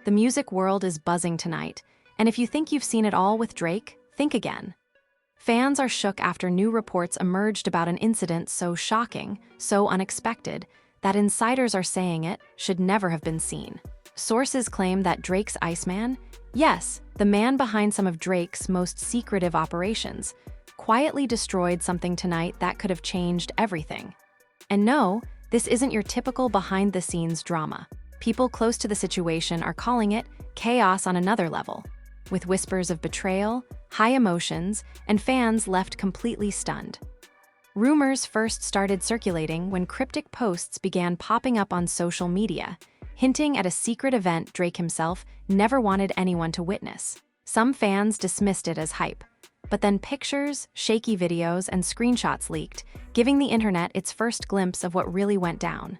The music world is buzzing tonight, and if you think you've seen it all with Drake, think again. Fans are shook after new reports emerged about an incident so shocking, so unexpected, that insiders are saying it should never have been seen. Sources claim that Drake's Iceman, yes, the man behind some of Drake's most secretive operations, quietly destroyed something tonight that could have changed everything. And no, this isn't your typical behind-the-scenes drama. People close to the situation are calling it chaos on another level, with whispers of betrayal, high emotions, and fans left completely stunned. Rumors first started circulating when cryptic posts began popping up on social media, hinting at a secret event Drake himself never wanted anyone to witness. Some fans dismissed it as hype, but then pictures, shaky videos, and screenshots leaked, giving the internet its first glimpse of what really went down.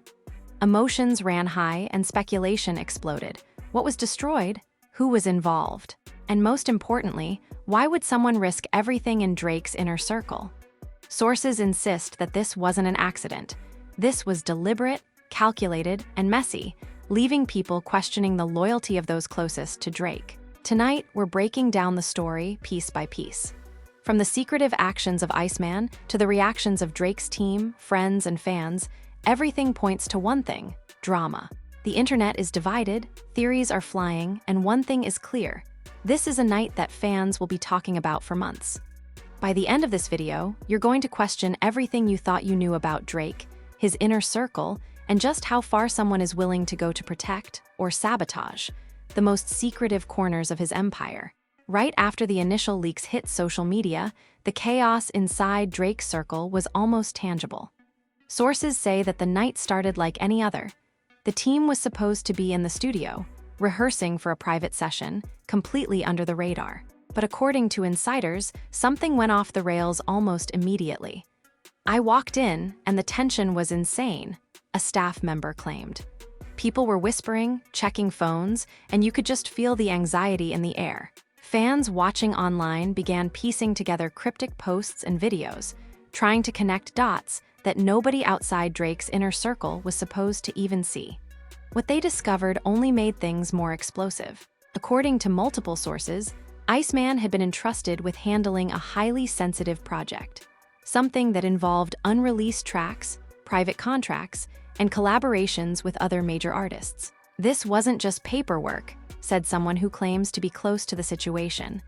Emotions ran high and speculation exploded. What was destroyed? Who was involved? And most importantly, why would someone risk everything in Drake's inner circle? Sources insist that this wasn't an accident. This was deliberate, calculated, and messy, leaving people questioning the loyalty of those closest to Drake. Tonight, we're breaking down the story piece by piece. From the secretive actions of Iceman to the reactions of Drake's team, friends, and fans, everything points to one thing: drama. The internet is divided, theories are flying, and one thing is clear: this is a night that fans will be talking about for months. By the end of this video, you're going to question everything you thought you knew about Drake, his inner circle, and just how far someone is willing to go to protect or sabotage the most secretive corners of his empire. Right after the initial leaks hit social media, the chaos inside Drake's circle was almost tangible. Sources say that the night started like any other. The team was supposed to be in the studio, rehearsing for a private session, completely under the radar. But according to insiders, something went off the rails almost immediately. "I walked in, and the tension was insane," a staff member claimed. People were whispering, checking phones, and you could just feel the anxiety in the air. Fans watching online began piecing together cryptic posts and videos, trying to connect dots that nobody outside Drake's inner circle was supposed to even see. What they discovered only made things more explosive. According to multiple sources, Iceman had been entrusted with handling a highly sensitive project, something that involved unreleased tracks, private contracts, and collaborations with other major artists. "This wasn't just paperwork," said someone who claims to be close to the situation.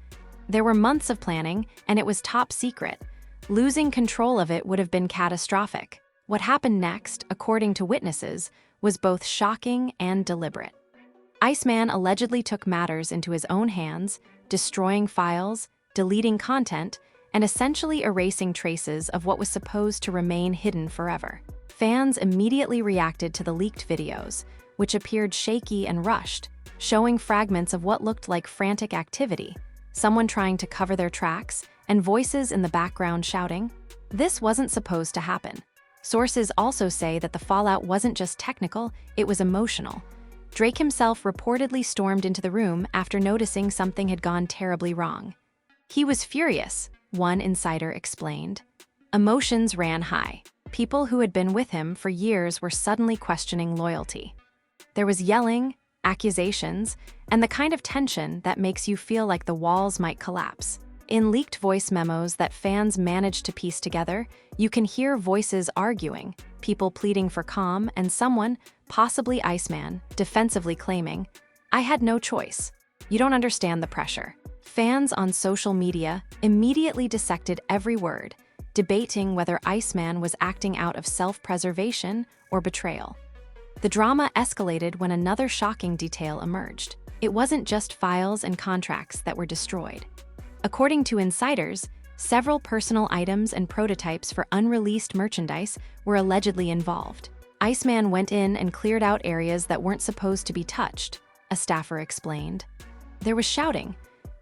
"There were months of planning, and it was top secret. Losing control of it would have been catastrophic." What happened next, according to witnesses, was both shocking and deliberate. Iceman allegedly took matters into his own hands, destroying files, deleting content, and essentially erasing traces of what was supposed to remain hidden forever. Fans immediately reacted to the leaked videos, which appeared shaky and rushed, showing fragments of what looked like frantic activity, someone trying to cover their tracks, and voices in the background shouting, "This wasn't supposed to happen." Sources also say that the fallout wasn't just technical, it was emotional. Drake himself reportedly stormed into the room after noticing something had gone terribly wrong. He was furious, one insider explained. Emotions ran high. People who had been with him for years were suddenly questioning loyalty. There was yelling, accusations, and the kind of tension that makes you feel like the walls might collapse. In leaked voice memos that fans managed to piece together, you can hear voices arguing, people pleading for calm, and someone, possibly Iceman, defensively claiming, "I had no choice. You don't understand the pressure." Fans on social media immediately dissected every word, debating whether Iceman was acting out of self-preservation or betrayal. The drama escalated when another shocking detail emerged. It wasn't just files and contracts that were destroyed. According to insiders, several personal items and prototypes for unreleased merchandise were allegedly involved. Iceman went in and cleared out areas that weren't supposed to be touched, a staffer explained. There was shouting.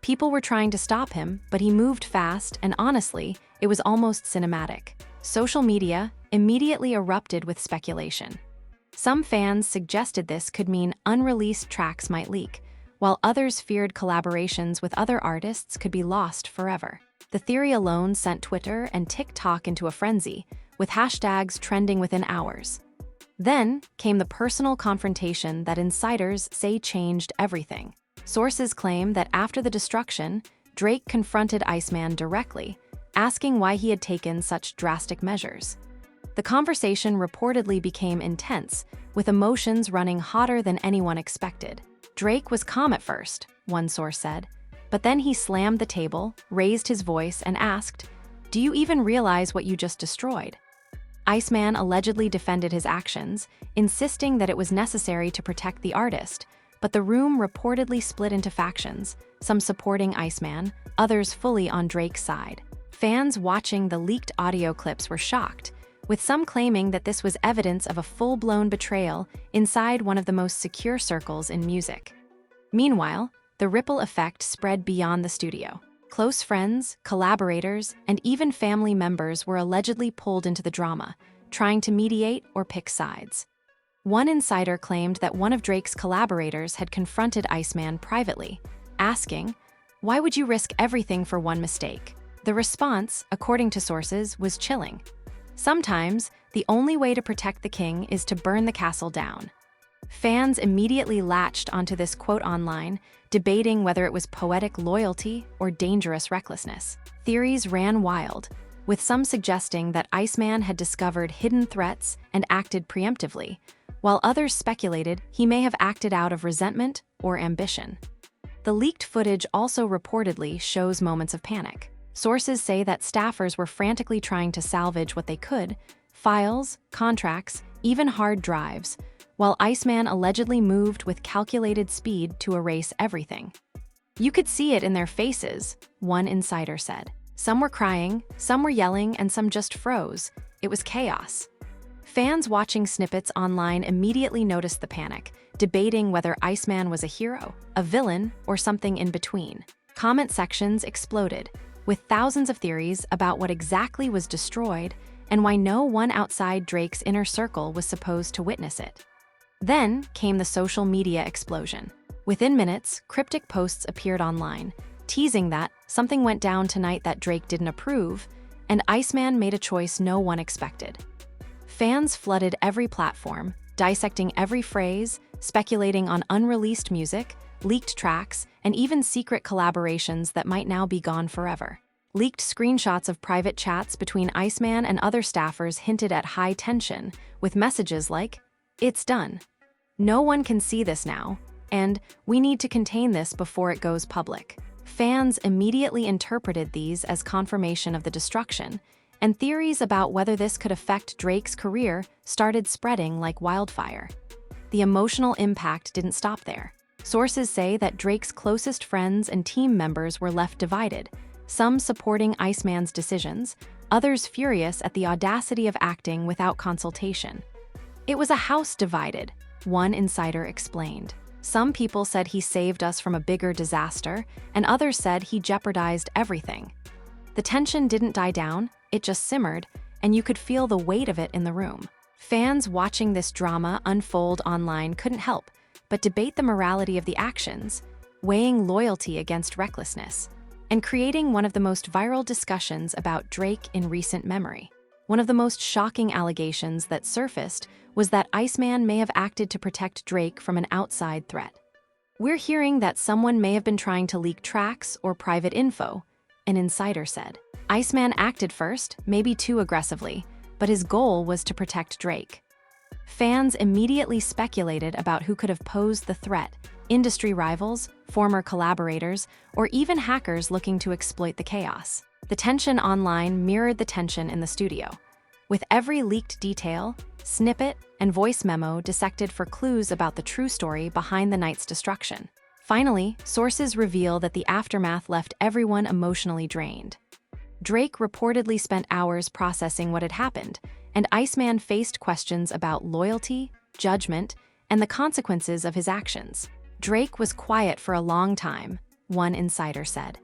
People were trying to stop him, but he moved fast, and honestly, it was almost cinematic. Social media immediately erupted with speculation. Some fans suggested this could mean unreleased tracks might leak, while others feared collaborations with other artists could be lost forever. The theory alone sent Twitter and TikTok into a frenzy, with hashtags trending within hours. Then came the personal confrontation that insiders say changed everything. Sources claim that after the destruction, Drake confronted Iceman directly, asking why he had taken such drastic measures. The conversation reportedly became intense, with emotions running hotter than anyone expected. Drake was calm at first, one source said, but then he slammed the table, raised his voice, and asked, "Do you even realize what you just destroyed?" Iceman allegedly defended his actions, insisting that it was necessary to protect the artist, but the room reportedly split into factions, some supporting Iceman, others fully on Drake's side. Fans watching the leaked audio clips were shocked, with some claiming that this was evidence of a full-blown betrayal inside one of the most secure circles in music. Meanwhile, the ripple effect spread beyond the studio. Close friends, collaborators, and even family members were allegedly pulled into the drama, trying to mediate or pick sides. One insider claimed that one of Drake's collaborators had confronted Iceman privately, asking, "Why would you risk everything for one mistake?" The response, according to sources, was chilling. "Sometimes, the only way to protect the king is to burn the castle down." Fans immediately latched onto this quote online, debating whether it was poetic loyalty or dangerous recklessness. Theories ran wild, with some suggesting that Iceman had discovered hidden threats and acted preemptively, while others speculated he may have acted out of resentment or ambition. The leaked footage also reportedly shows moments of panic. Sources say that staffers were frantically trying to salvage what they could: files, contracts, even hard drives, while Iceman allegedly moved with calculated speed to erase everything. "You could see it in their faces," one insider said. "Some were crying, some were yelling, and some just froze. It was chaos." Fans watching snippets online immediately noticed the panic, debating whether Iceman was a hero, a villain, or something in between. Comment sections exploded, with thousands of theories about what exactly was destroyed and why no one outside Drake's inner circle was supposed to witness it. Then came the social media explosion. Within minutes, cryptic posts appeared online, teasing that something went down tonight that Drake didn't approve, and Iceman made a choice no one expected. Fans flooded every platform, dissecting every phrase, speculating on unreleased music, leaked tracks, and even secret collaborations that might now be gone forever. Leaked screenshots of private chats between Iceman and other staffers hinted at high tension, with messages like, "It's done. No one can see this now," and "We need to contain this before it goes public." Fans immediately interpreted these as confirmation of the destruction, and theories about whether this could affect Drake's career started spreading like wildfire. The emotional impact didn't stop there. Sources say that Drake's closest friends and team members were left divided, some supporting Iceman's decisions, others furious at the audacity of acting without consultation. "It was a house divided," one insider explained. "Some people said he saved us from a bigger disaster, and others said he jeopardized everything." The tension didn't die down, it just simmered, and you could feel the weight of it in the room. Fans watching this drama unfold online couldn't help but debate the morality of the actions, weighing loyalty against recklessness, and creating one of the most viral discussions about Drake in recent memory. One of the most shocking allegations that surfaced was that Iceman may have acted to protect Drake from an outside threat. "We're hearing that someone may have been trying to leak tracks or private info," an insider said. "Iceman acted first, maybe too aggressively, but his goal was to protect Drake." Fans immediately speculated about who could have posed the threat: industry rivals, former collaborators, or even hackers looking to exploit the chaos. The tension online mirrored the tension in the studio, with every leaked detail, snippet, and voice memo dissected for clues about the true story behind the night's destruction. Finally, sources reveal that the aftermath left everyone emotionally drained. Drake reportedly spent hours processing what had happened, and Iceman faced questions about loyalty, judgment, and the consequences of his actions. "Drake was quiet for a long time," one insider said.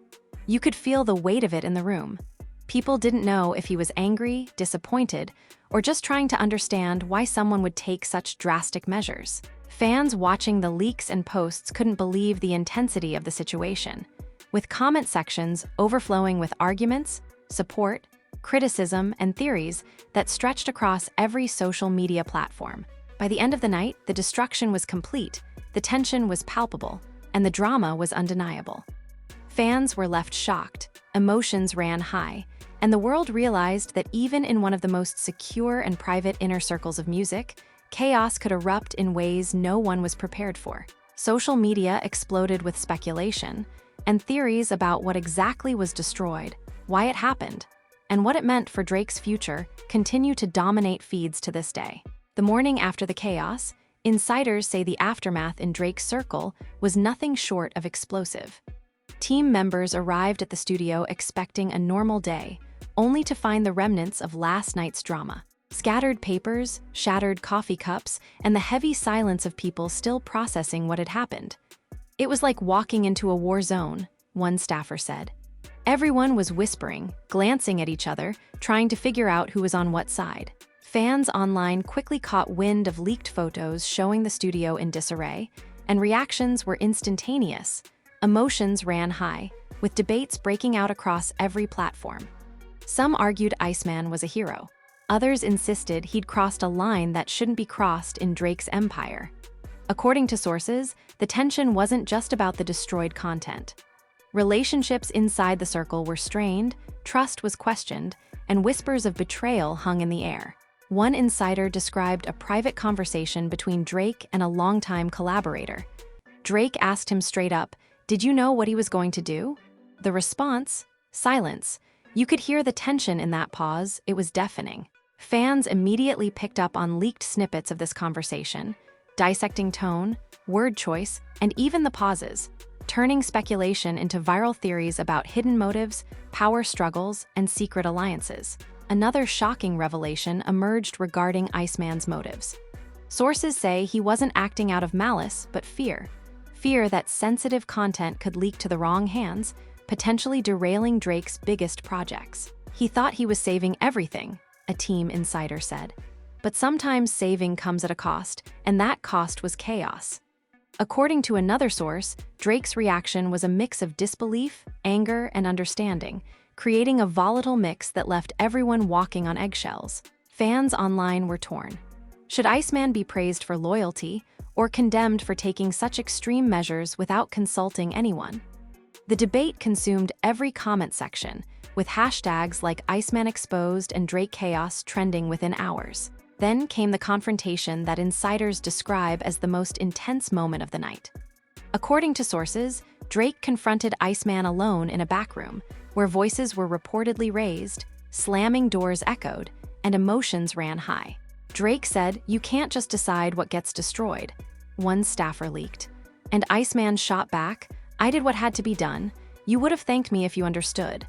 "You could feel the weight of it in the room. People didn't know if he was angry, disappointed, or just trying to understand why someone would take such drastic measures." Fans watching the leaks and posts couldn't believe the intensity of the situation, with comment sections overflowing with arguments, support, criticism, and theories that stretched across every social media platform. By the end of the night, the destruction was complete, the tension was palpable, and the drama was undeniable. Fans were left shocked, emotions ran high, and the world realized that even in one of the most secure and private inner circles of music, chaos could erupt in ways no one was prepared for. Social media exploded with speculation, and theories about what exactly was destroyed, why it happened, and what it meant for Drake's future continue to dominate feeds to this day. The morning after the chaos, insiders say the aftermath in Drake's circle was nothing short of explosive. Team members arrived at the studio expecting a normal day, only to find the remnants of last night's drama. Scattered papers, shattered coffee cups, and the heavy silence of people still processing what had happened. It was like walking into a war zone, one staffer said. Everyone was whispering, glancing at each other, trying to figure out who was on what side. Fans online quickly caught wind of leaked photos showing the studio in disarray, and reactions were instantaneous. Emotions ran high, with debates breaking out across every platform. Some argued Iceman was a hero. Others insisted he'd crossed a line that shouldn't be crossed in Drake's empire. According to sources, the tension wasn't just about the destroyed content. Relationships inside the circle were strained, trust was questioned, and whispers of betrayal hung in the air. One insider described a private conversation between Drake and a longtime collaborator. Drake asked him straight up, "Did you know what he was going to do?" The response? Silence. You could hear the tension in that pause, it was deafening. Fans immediately picked up on leaked snippets of this conversation, dissecting tone, word choice, and even the pauses, turning speculation into viral theories about hidden motives, power struggles, and secret alliances. Another shocking revelation emerged regarding Iceman's motives. Sources say he wasn't acting out of malice, but fear. Fear that sensitive content could leak to the wrong hands, potentially derailing Drake's biggest projects. He thought he was saving everything, a team insider said. But sometimes saving comes at a cost, and that cost was chaos. According to another source, Drake's reaction was a mix of disbelief, anger, and understanding, creating a volatile mix that left everyone walking on eggshells. Fans online were torn. Should Iceman be praised for loyalty, or condemned for taking such extreme measures without consulting anyone? The debate consumed every comment section, with hashtags like Iceman Exposed and Drake Chaos trending within hours. Then came the confrontation that insiders describe as the most intense moment of the night. According to sources, Drake confronted Iceman alone in a back room, where voices were reportedly raised, slamming doors echoed, and emotions ran high. Drake said, "You can't just decide what gets destroyed," one staffer leaked. And Iceman shot back, "I did what had to be done. You would have thanked me if you understood."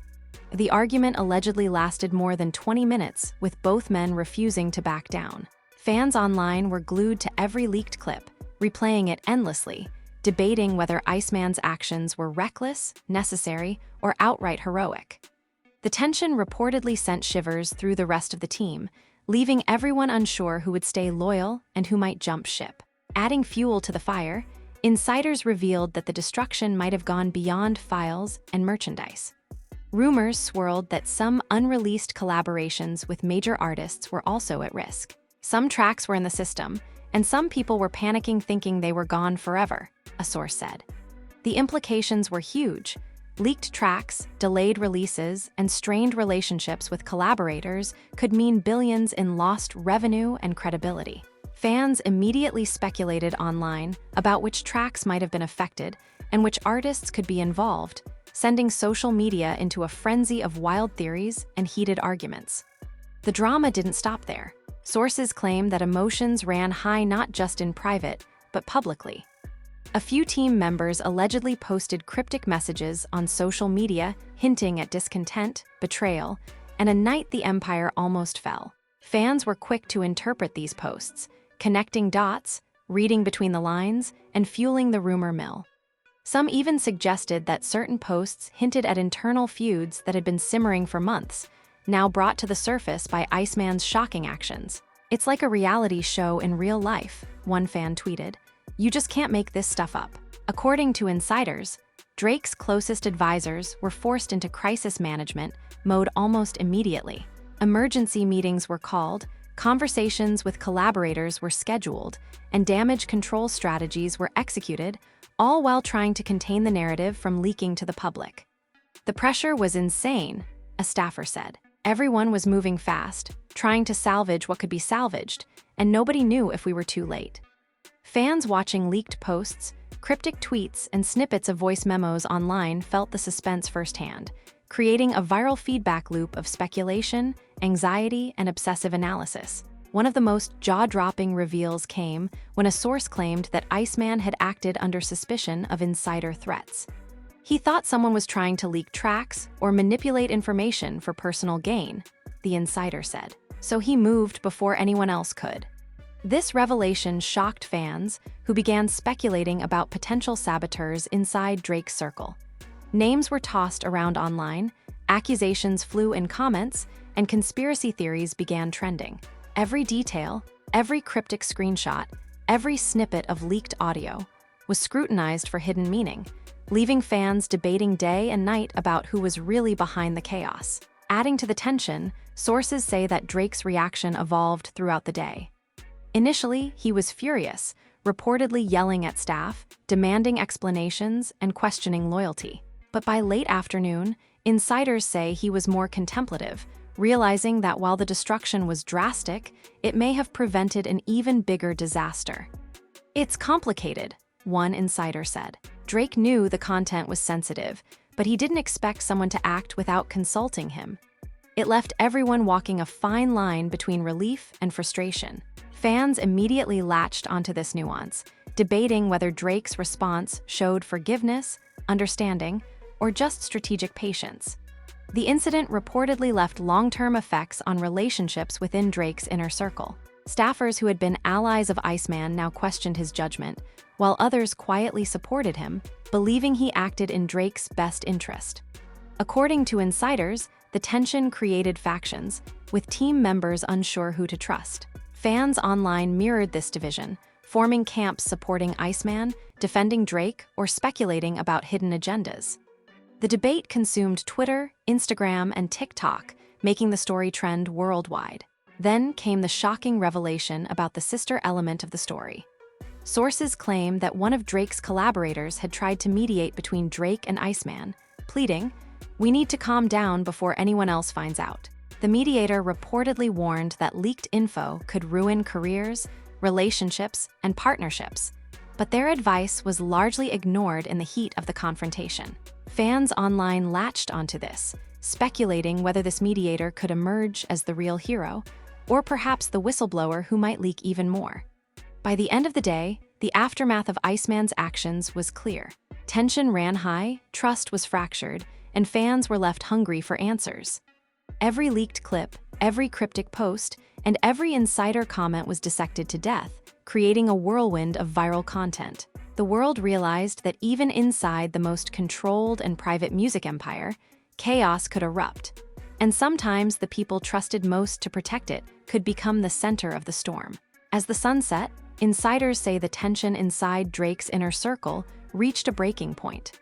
The argument allegedly lasted more than 20 minutes, with both men refusing to back down. Fans online were glued to every leaked clip, replaying it endlessly, debating whether Iceman's actions were reckless, necessary, or outright heroic. The tension reportedly sent shivers through the rest of the team, leaving everyone unsure who would stay loyal and who might jump ship. Adding fuel to the fire, insiders revealed that the destruction might have gone beyond files and merchandise. Rumors swirled that some unreleased collaborations with major artists were also at risk. Some tracks were in the system, and some people were panicking thinking they were gone forever, a source said. The implications were huge. Leaked tracks, delayed releases, and strained relationships with collaborators could mean billions in lost revenue and credibility. Fans immediately speculated online about which tracks might have been affected and which artists could be involved, sending social media into a frenzy of wild theories and heated arguments. The drama didn't stop there. Sources claim that emotions ran high not just in private, but publicly. A few team members allegedly posted cryptic messages on social media hinting at discontent, betrayal, and a night the empire almost fell. Fans were quick to interpret these posts, connecting dots, reading between the lines, and fueling the rumor mill. Some even suggested that certain posts hinted at internal feuds that had been simmering for months, now brought to the surface by Iceman's shocking actions. "It's like a reality show in real life," one fan tweeted. "You just can't make this stuff up." According to insiders, Drake's closest advisors were forced into crisis management mode almost immediately. Emergency meetings were called, Conversations with collaborators were scheduled, and damage control strategies were executed, all while trying to contain the narrative from leaking to the public. The pressure was insane, a staffer said. Everyone was moving fast, trying to salvage what could be salvaged, and nobody knew if we were too late. Fans watching leaked posts, cryptic tweets, and snippets of voice memos online felt the suspense firsthand, creating a viral feedback loop of speculation, anxiety, and obsessive analysis. One of the most jaw-dropping reveals came when a source claimed that Iceman had acted under suspicion of insider threats. He thought someone was trying to leak tracks or manipulate information for personal gain, the insider said, so he moved before anyone else could. This revelation shocked fans, who began speculating about potential saboteurs inside Drake's circle. Names were tossed around online, accusations flew in comments, and conspiracy theories began trending. Every detail, every cryptic screenshot, every snippet of leaked audio was scrutinized for hidden meaning, leaving fans debating day and night about who was really behind the chaos. Adding to the tension, sources say that Drake's reaction evolved throughout the day. Initially, he was furious, reportedly yelling at staff, demanding explanations, and questioning loyalty. But by late afternoon, insiders say he was more contemplative, realizing that while the destruction was drastic, it may have prevented an even bigger disaster. "It's complicated," one insider said. Drake knew the content was sensitive, but he didn't expect someone to act without consulting him. It left everyone walking a fine line between relief and frustration. Fans immediately latched onto this nuance, debating whether Drake's response showed forgiveness, understanding, or just strategic patience. The incident reportedly left long-term effects on relationships within Drake's inner circle. Staffers who had been allies of Iceman now questioned his judgment, while others quietly supported him, believing he acted in Drake's best interest. According to insiders, the tension created factions, with team members unsure who to trust. Fans online mirrored this division, forming camps supporting Iceman, defending Drake, or speculating about hidden agendas. The debate consumed Twitter, Instagram, and TikTok, making the story trend worldwide. Then came the shocking revelation about the sister element of the story. Sources claim that one of Drake's collaborators had tried to mediate between Drake and Iceman, pleading, "We need to calm down before anyone else finds out." The mediator reportedly warned that leaked info could ruin careers, relationships, and partnerships, but their advice was largely ignored in the heat of the confrontation. Fans online latched onto this, speculating whether this mediator could emerge as the real hero, or perhaps the whistleblower who might leak even more. By the end of the day, the aftermath of Iceman's actions was clear. Tension ran high, trust was fractured, and fans were left hungry for answers. Every leaked clip, every cryptic post, and every insider comment was dissected to death, creating a whirlwind of viral content. The world realized that even inside the most controlled and private music empire, chaos could erupt. And sometimes the people trusted most to protect it could become the center of the storm. As the sun set, insiders say the tension inside Drake's inner circle reached a breaking point.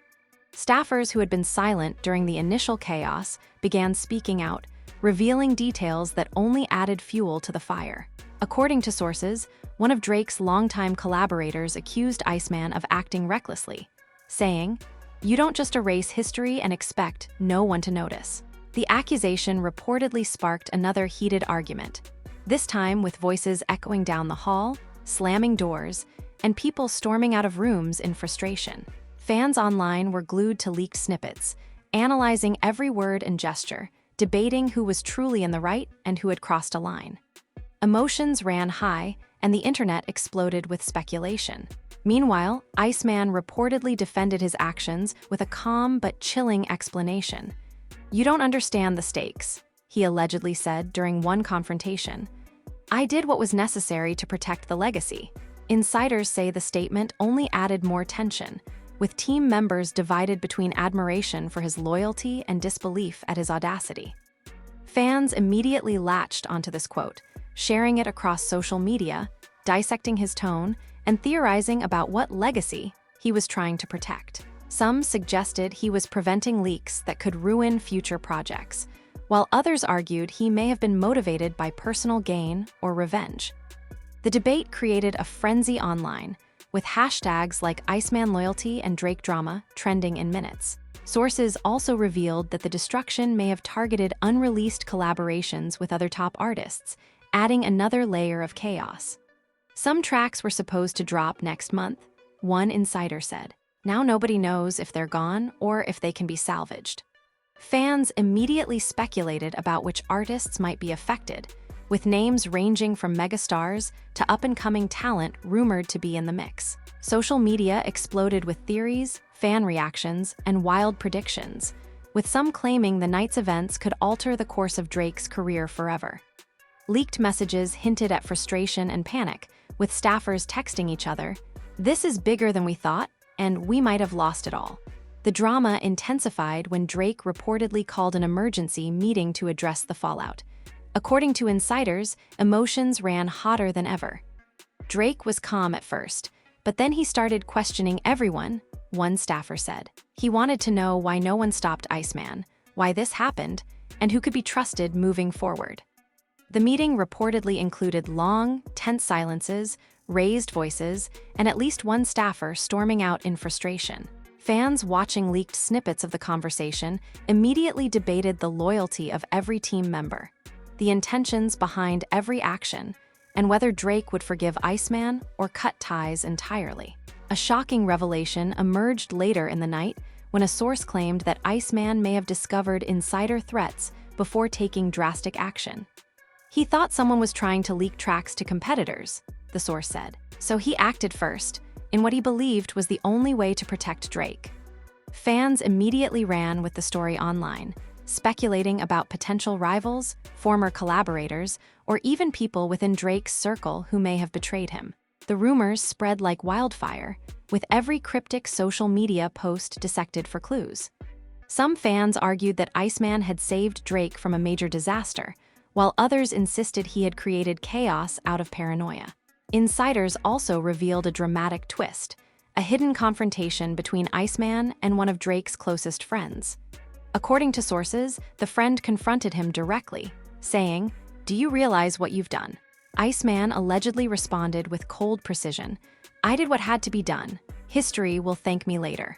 Staffers who had been silent during the initial chaos began speaking out, revealing details that only added fuel to the fire. According to sources, one of Drake's longtime collaborators accused Iceman of acting recklessly, saying, "You don't just erase history and expect no one to notice." The accusation reportedly sparked another heated argument, this time with voices echoing down the hall, slamming doors, and people storming out of rooms in frustration. Fans online were glued to leaked snippets, analyzing every word and gesture, debating who was truly in the right and who had crossed a line. Emotions ran high, and the internet exploded with speculation. Meanwhile, Iceman reportedly defended his actions with a calm but chilling explanation. "You don't understand the stakes," he allegedly said during one confrontation. "I did what was necessary to protect the legacy." Insiders say the statement only added more tension, with team members divided between admiration for his loyalty and disbelief at his audacity. Fans immediately latched onto this quote, sharing it across social media, dissecting his tone, and theorizing about what legacy he was trying to protect. Some suggested he was preventing leaks that could ruin future projects, while others argued he may have been motivated by personal gain or revenge. The debate created a frenzy online, with hashtags like Iceman loyalty and Drake drama trending in minutes. Sources also revealed that the destruction may have targeted unreleased collaborations with other top artists, adding another layer of chaos. Some tracks were supposed to drop next month, one insider said. Now nobody knows if they're gone or if they can be salvaged. Fans immediately speculated about which artists might be affected, with names ranging from megastars to up-and-coming talent rumored to be in the mix. Social media exploded with theories, fan reactions, and wild predictions, with some claiming the night's events could alter the course of Drake's career forever. Leaked messages hinted at frustration and panic, with staffers texting each other, "This is bigger than we thought, and we might have lost it all." The drama intensified when Drake reportedly called an emergency meeting to address the fallout. According to insiders, emotions ran hotter than ever. Drake was calm at first, but then he started questioning everyone, one staffer said. He wanted to know why no one stopped Iceman, why this happened, and who could be trusted moving forward. The meeting reportedly included long, tense silences, raised voices, and at least one staffer storming out in frustration. Fans watching leaked snippets of the conversation immediately debated the loyalty of every team member, the intentions behind every action, and whether Drake would forgive Iceman or cut ties entirely. A shocking revelation emerged later in the night when a source claimed that Iceman may have discovered insider threats before taking drastic action. He thought someone was trying to leak tracks to competitors, the source said, so he acted first, in what he believed was the only way to protect Drake. Fans immediately ran with the story online, speculating about potential rivals, former collaborators, or even people within Drake's circle who may have betrayed him. The rumors spread like wildfire, with every cryptic social media post dissected for clues. Some fans argued that Iceman had saved Drake from a major disaster, while others insisted he had created chaos out of paranoia. Insiders also revealed a dramatic twist, a hidden confrontation between Iceman and one of Drake's closest friends. According to sources, the friend confronted him directly, saying, "Do you realize what you've done?" Iceman allegedly responded with cold precision, "I did what had to be done. History will thank me later."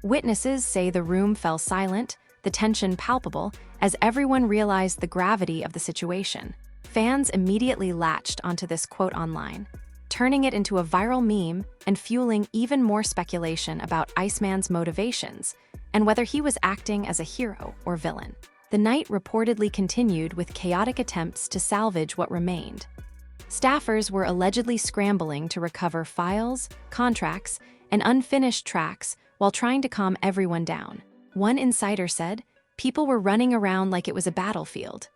Witnesses say the room fell silent, the tension palpable, as everyone realized the gravity of the situation. Fans immediately latched onto this quote online, turning it into a viral meme and fueling even more speculation about Iceman's motivations and whether he was acting as a hero or villain. The night reportedly continued with chaotic attempts to salvage what remained. Staffers were allegedly scrambling to recover files, contracts, and unfinished tracks while trying to calm everyone down. One insider said, "People were running around like it was a battlefield.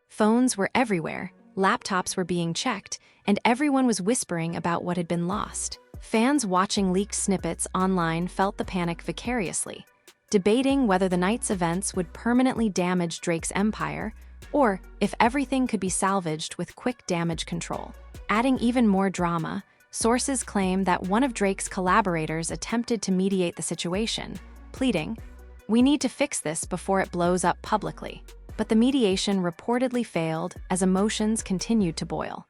Phones were everywhere, laptops were being checked, and everyone was whispering about what had been lost." Fans watching leaked snippets online felt the panic vicariously, debating whether the night's events would permanently damage Drake's empire or if everything could be salvaged with quick damage control. Adding even more drama, sources claim that one of Drake's collaborators attempted to mediate the situation, pleading, "We need to fix this before it blows up publicly." But the mediation reportedly failed as emotions continued to boil.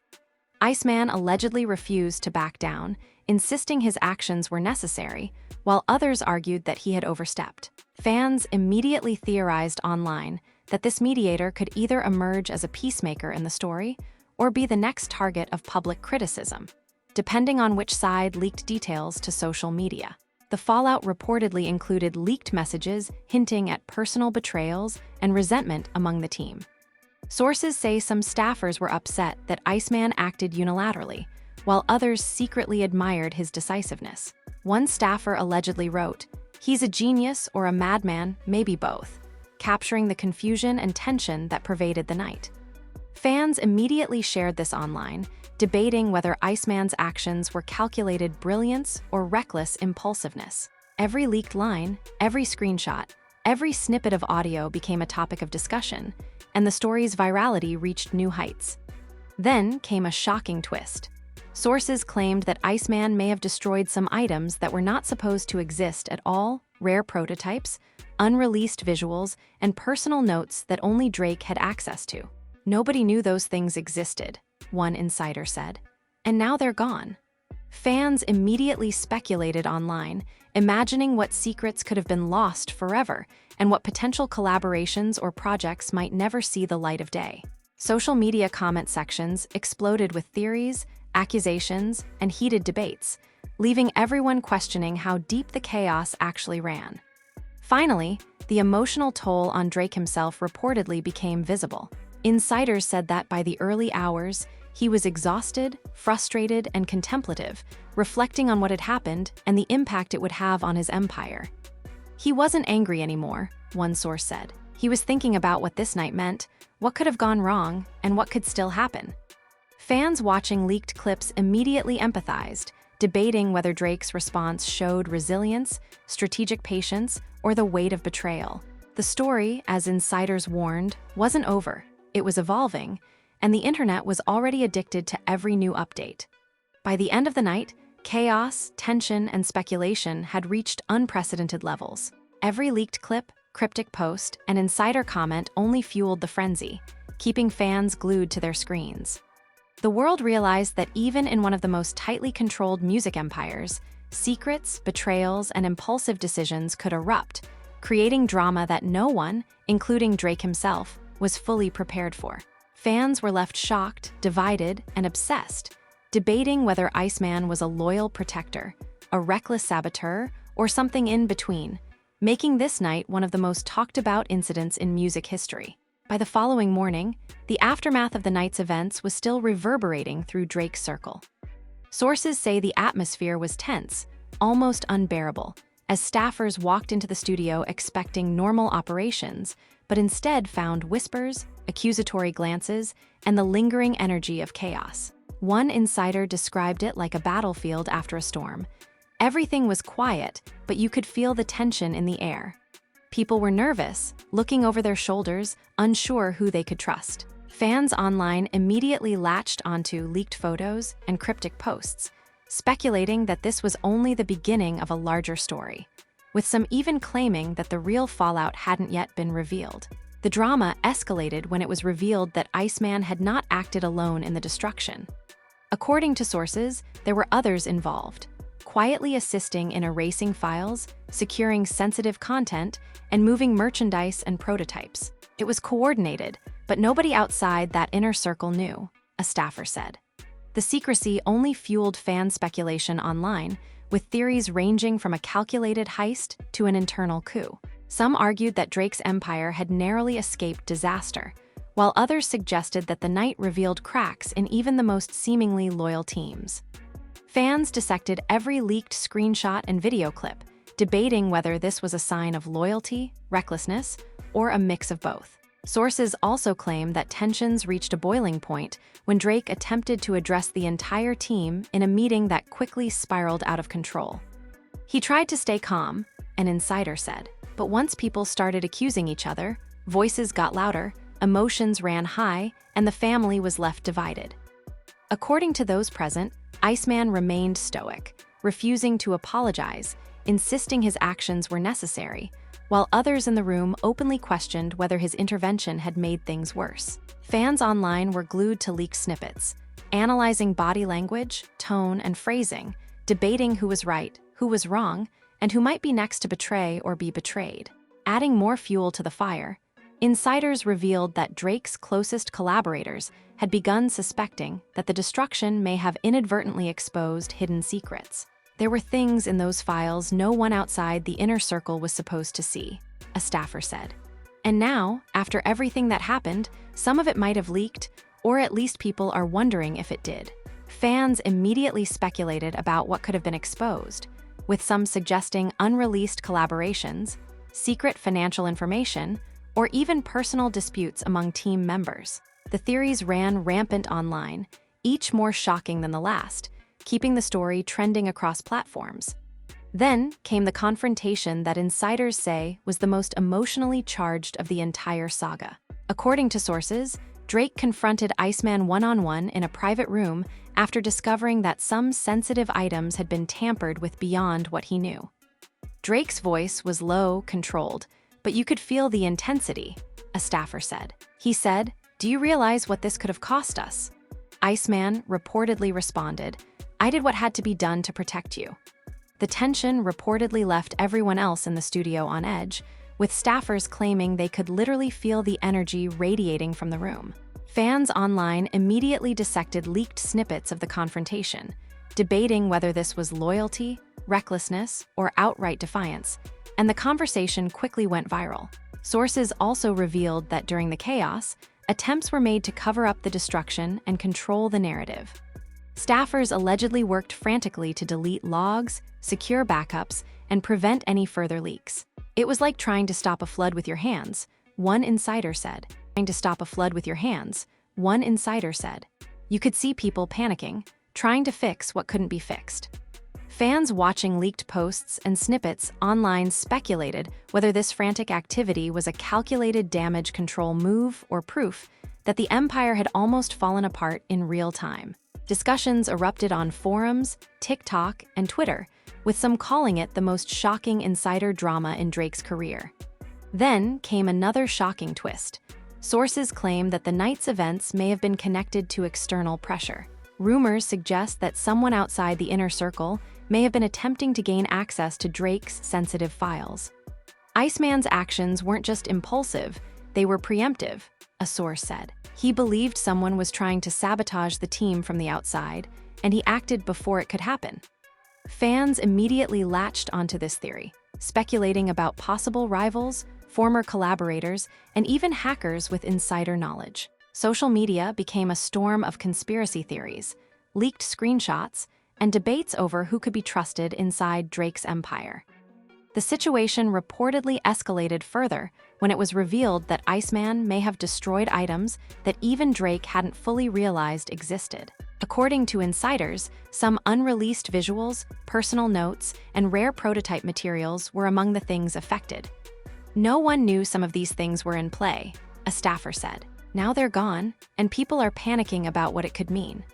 Iceman allegedly refused to back down, insisting his actions were necessary, while others argued that he had overstepped. Fans immediately theorized online that this mediator could either emerge as a peacemaker in the story or be the next target of public criticism, depending on which side leaked details to social media. The fallout reportedly included leaked messages hinting at personal betrayals and resentment among the team. Sources say some staffers were upset that Iceman acted unilaterally, while others secretly admired his decisiveness. One staffer allegedly wrote, "He's a genius or a madman, maybe both," capturing the confusion and tension that pervaded the night. Fans immediately shared this online, debating whether Iceman's actions were calculated brilliance or reckless impulsiveness. Every leaked line, every screenshot, every snippet of audio became a topic of discussion, and the story's virality reached new heights. Then came a shocking twist. Sources claimed that Iceman may have destroyed some items that were not supposed to exist at all rare prototypes, unreleased visuals, and personal notes that only Drake had access to. Nobody knew those things existed, one insider said, and now they're gone. Fans immediately speculated online, imagining what secrets could have been lost forever and what potential collaborations or projects might never see the light of day. Social media comment sections exploded with theories, accusations, and heated debates, leaving everyone questioning how deep the chaos actually ran. Finally, the emotional toll on Drake himself reportedly became visible. Insiders said that by the early hours, he was exhausted, frustrated, and contemplative, reflecting on what had happened and the impact it would have on his empire. He wasn't angry anymore, one source said. He was thinking about what this night meant, what could have gone wrong, and what could still happen. Fans watching leaked clips immediately empathized, debating whether Drake's response showed resilience, strategic patience, or the weight of betrayal. The story, as insiders warned, wasn't over. It was evolving, and the internet was already addicted to every new update. By the end of the night, chaos, tension, and speculation had reached unprecedented levels. Every leaked clip, cryptic post, and insider comment only fueled the frenzy, keeping fans glued to their screens. The world realized that even in one of the most tightly controlled music empires, secrets, betrayals, and impulsive decisions could erupt, creating drama that no one, including Drake himself, was fully prepared for. Fans were left shocked, divided, and obsessed, debating whether Iceman was a loyal protector, a reckless saboteur, or something in between, making this night one of the most talked-about incidents in music history. By the following morning, the aftermath of the night's events was still reverberating through Drake's circle. Sources say the atmosphere was tense, almost unbearable, as staffers walked into the studio expecting normal operations, but instead found whispers, accusatory glances, and the lingering energy of chaos. One insider described it like a battlefield after a storm. Everything was quiet, but you could feel the tension in the air. People were nervous, looking over their shoulders, unsure who they could trust. Fans online immediately latched onto leaked photos and cryptic posts, speculating that this was only the beginning of a larger story, with some even claiming that the real fallout hadn't yet been revealed. The drama escalated when it was revealed that Iceman had not acted alone in the destruction. According to sources, there were others involved, quietly assisting in erasing files, securing sensitive content, and moving merchandise and prototypes. It was coordinated, but nobody outside that inner circle knew, a staffer said. The secrecy only fueled fan speculation online, with theories ranging from a calculated heist to an internal coup. Some argued that Drake's empire had narrowly escaped disaster, while others suggested that the night revealed cracks in even the most seemingly loyal teams. Fans dissected every leaked screenshot and video clip, debating whether this was a sign of loyalty, recklessness, or a mix of both. Sources also claim that tensions reached a boiling point when Drake attempted to address the entire team in a meeting that quickly spiraled out of control. He tried to stay calm, an insider said, but once people started accusing each other, voices got louder, emotions ran high, and the family was left divided. According to those present, Iceman remained stoic, refusing to apologize, insisting his actions were necessary, while others in the room openly questioned whether his intervention had made things worse. Fans online were glued to leaked snippets, analyzing body language, tone, and phrasing, debating who was right, who was wrong, and who might be next to betray or be betrayed. Adding more fuel to the fire, insiders revealed that Drake's closest collaborators had begun suspecting that the destruction may have inadvertently exposed hidden secrets. There were things in those files no one outside the inner circle was supposed to see, a staffer said. And now, after everything that happened, some of it might have leaked, or at least people are wondering if it did. Fans immediately speculated about what could have been exposed, with some suggesting unreleased collaborations, secret financial information, or even personal disputes among team members. The theories ran rampant online, each more shocking than the last, keeping the story trending across platforms. Then came the confrontation that insiders say was the most emotionally charged of the entire saga. According to sources, Drake confronted Iceman one-on-one in a private room after discovering that some sensitive items had been tampered with beyond what he knew. Drake's voice was low, controlled, but you could feel the intensity, a staffer said. He said, "Do you realize what this could have cost us?" Iceman reportedly responded, "I did what had to be done to protect you." The tension reportedly left everyone else in the studio on edge, with staffers claiming they could literally feel the energy radiating from the room. Fans online immediately dissected leaked snippets of the confrontation, debating whether this was loyalty, recklessness, or outright defiance, and the conversation quickly went viral. Sources also revealed that during the chaos, attempts were made to cover up the destruction and control the narrative. Staffers allegedly worked frantically to delete logs, secure backups, and prevent any further leaks. "It was like trying to stop a flood with your hands," one insider said. "Trying to stop a flood with your hands," one insider said. "You could see people panicking, trying to fix what couldn't be fixed." Fans watching leaked posts and snippets online speculated whether this frantic activity was a calculated damage control move or proof that the empire had almost fallen apart in real time. Discussions erupted on forums, TikTok, and Twitter, with some calling it the most shocking insider drama in Drake's career. Then came another shocking twist. Sources claim that the night's events may have been connected to external pressure. Rumors suggest that someone outside the inner circle may have been attempting to gain access to Drake's sensitive files. Iceman's actions weren't just impulsive, they were preemptive, a source said. He believed someone was trying to sabotage the team from the outside, and he acted before it could happen. Fans immediately latched onto this theory, speculating about possible rivals, former collaborators, and even hackers with insider knowledge. Social media became a storm of conspiracy theories, leaked screenshots, and debates over who could be trusted inside Drake's empire. The situation reportedly escalated further when it was revealed that Iceman may have destroyed items that even Drake hadn't fully realized existed. According to insiders, some unreleased visuals, personal notes, and rare prototype materials were among the things affected. "No one knew some of these things were in play," a staffer said. "Now they're gone, and people are panicking about what it could mean."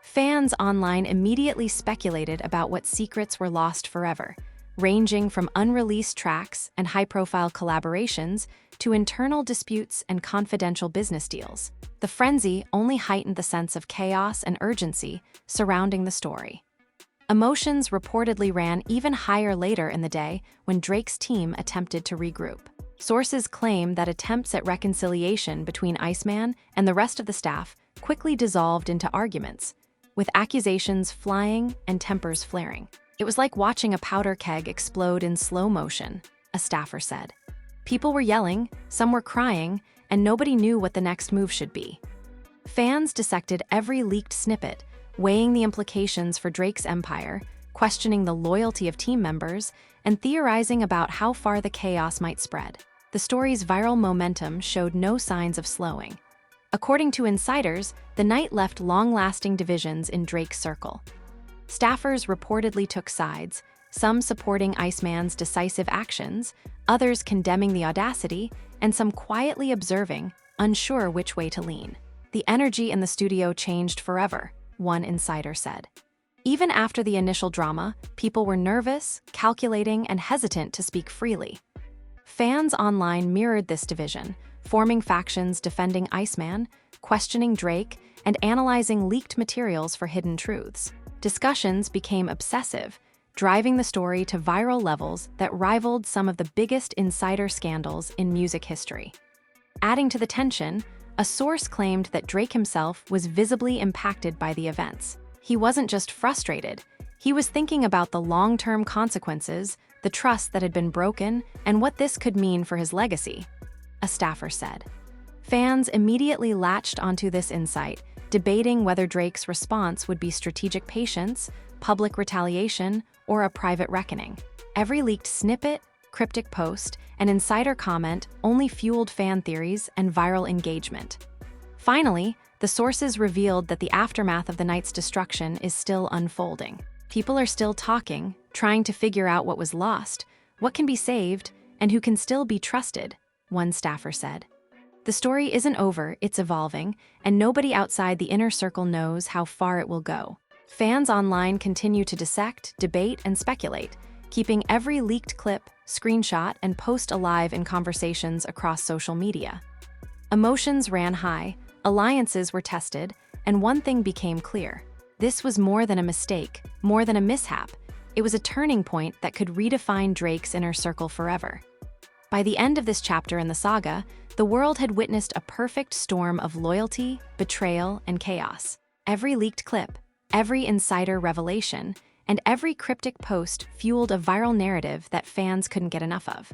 Fans online immediately speculated about what secrets were lost forever, ranging from unreleased tracks and high-profile collaborations to internal disputes and confidential business deals. The frenzy only heightened the sense of chaos and urgency surrounding the story. Emotions reportedly ran even higher later in the day when Drake's team attempted to regroup. Sources claim that attempts at reconciliation between Iceman and the rest of the staff quickly dissolved into arguments, with accusations flying and tempers flaring. "It was like watching a powder keg explode in slow motion," a staffer said. "People were yelling, some were crying, and nobody knew what the next move should be." Fans dissected every leaked snippet, weighing the implications for Drake's empire, questioning the loyalty of team members, and theorizing about how far the chaos might spread. The story's viral momentum showed no signs of slowing. According to insiders, the night left long-lasting divisions in Drake's circle. Staffers reportedly took sides, some supporting Iceman's decisive actions, others condemning the audacity, and some quietly observing, unsure which way to lean. "The energy in the studio changed forever," one insider said. Even after the initial drama, people were nervous, calculating, and hesitant to speak freely. Fans online mirrored this division, forming factions defending Iceman, questioning Drake, and analyzing leaked materials for hidden truths. Discussions became obsessive, driving the story to viral levels that rivaled some of the biggest insider scandals in music history. Adding to the tension, a source claimed that Drake himself was visibly impacted by the events. He wasn't just frustrated, he was thinking about the long-term consequences, the trust that had been broken, and what this could mean for his legacy, a staffer said. Fans immediately latched onto this insight, debating whether Drake's response would be strategic patience, public retaliation, or a private reckoning. Every leaked snippet, cryptic post, and insider comment only fueled fan theories and viral engagement. Finally, the sources revealed that the aftermath of the night's destruction is still unfolding. People are still talking, trying to figure out what was lost, what can be saved, and who can still be trusted, one staffer said. The story isn't over, it's evolving, and nobody outside the inner circle knows how far it will go. Fans online continue to dissect, debate, and speculate, keeping every leaked clip, screenshot, and post alive in conversations across social media. Emotions ran high, alliances were tested, and one thing became clear. This was more than a mistake, more than a mishap. It was a turning point that could redefine Drake's inner circle forever. By the end of this chapter in the saga, the world had witnessed a perfect storm of loyalty, betrayal, and chaos. Every leaked clip, every insider revelation, and every cryptic post fueled a viral narrative that fans couldn't get enough of.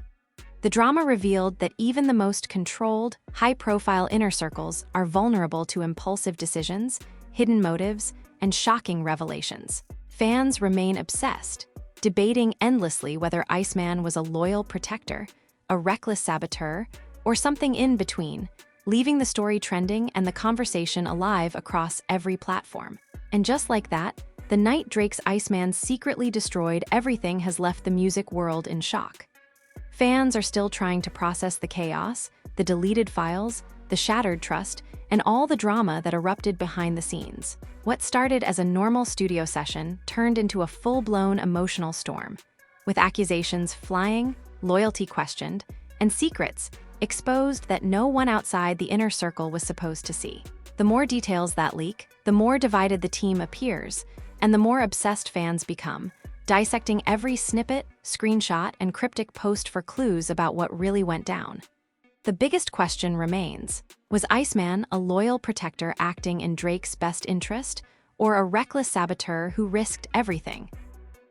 The drama revealed that even the most controlled, high-profile inner circles are vulnerable to impulsive decisions, hidden motives, and shocking revelations. Fans remain obsessed, debating endlessly whether Iceman was a loyal protector, a reckless saboteur, or something in between, leaving the story trending and the conversation alive across every platform. And just like that, the night Drake's Iceman secretly destroyed everything has left the music world in shock. Fans are still trying to process the chaos, the deleted files, the shattered trust, and all the drama that erupted behind the scenes. What started as a normal studio session turned into a full-blown emotional storm, with accusations flying, loyalty questioned, and secrets exposed that no one outside the inner circle was supposed to see. The more details that leak, the more divided the team appears, and the more obsessed fans become, dissecting every snippet, screenshot, and cryptic post for clues about what really went down. The biggest question remains: was Iceman a loyal protector acting in Drake's best interest, or a reckless saboteur who risked everything?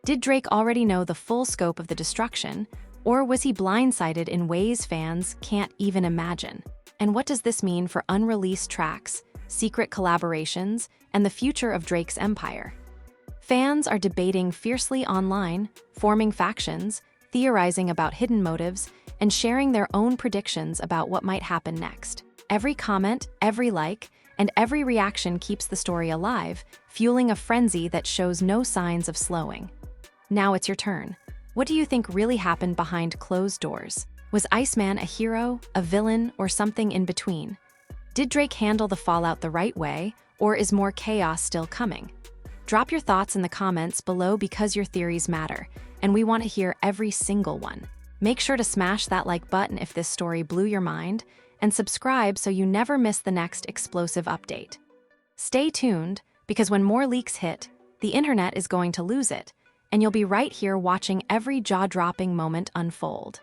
Did Drake already know the full scope of the destruction, or was he blindsided in ways fans can't even imagine? And what does this mean for unreleased tracks, secret collaborations, and the future of Drake's empire? Fans are debating fiercely online, forming factions, theorizing about hidden motives, and sharing their own predictions about what might happen next. Every comment, every like, and every reaction keeps the story alive, fueling a frenzy that shows no signs of slowing. Now it's your turn. What do you think really happened behind closed doors? Was Iceman a hero, a villain, or something in between? Did Drake handle the fallout the right way, or is more chaos still coming? Drop your thoughts in the comments below because your theories matter, and we want to hear every single one. Make sure to smash that like button if this story blew your mind, and subscribe so you never miss the next explosive update. Stay tuned, because when more leaks hit, the internet is going to lose it, and you'll be right here watching every jaw-dropping moment unfold.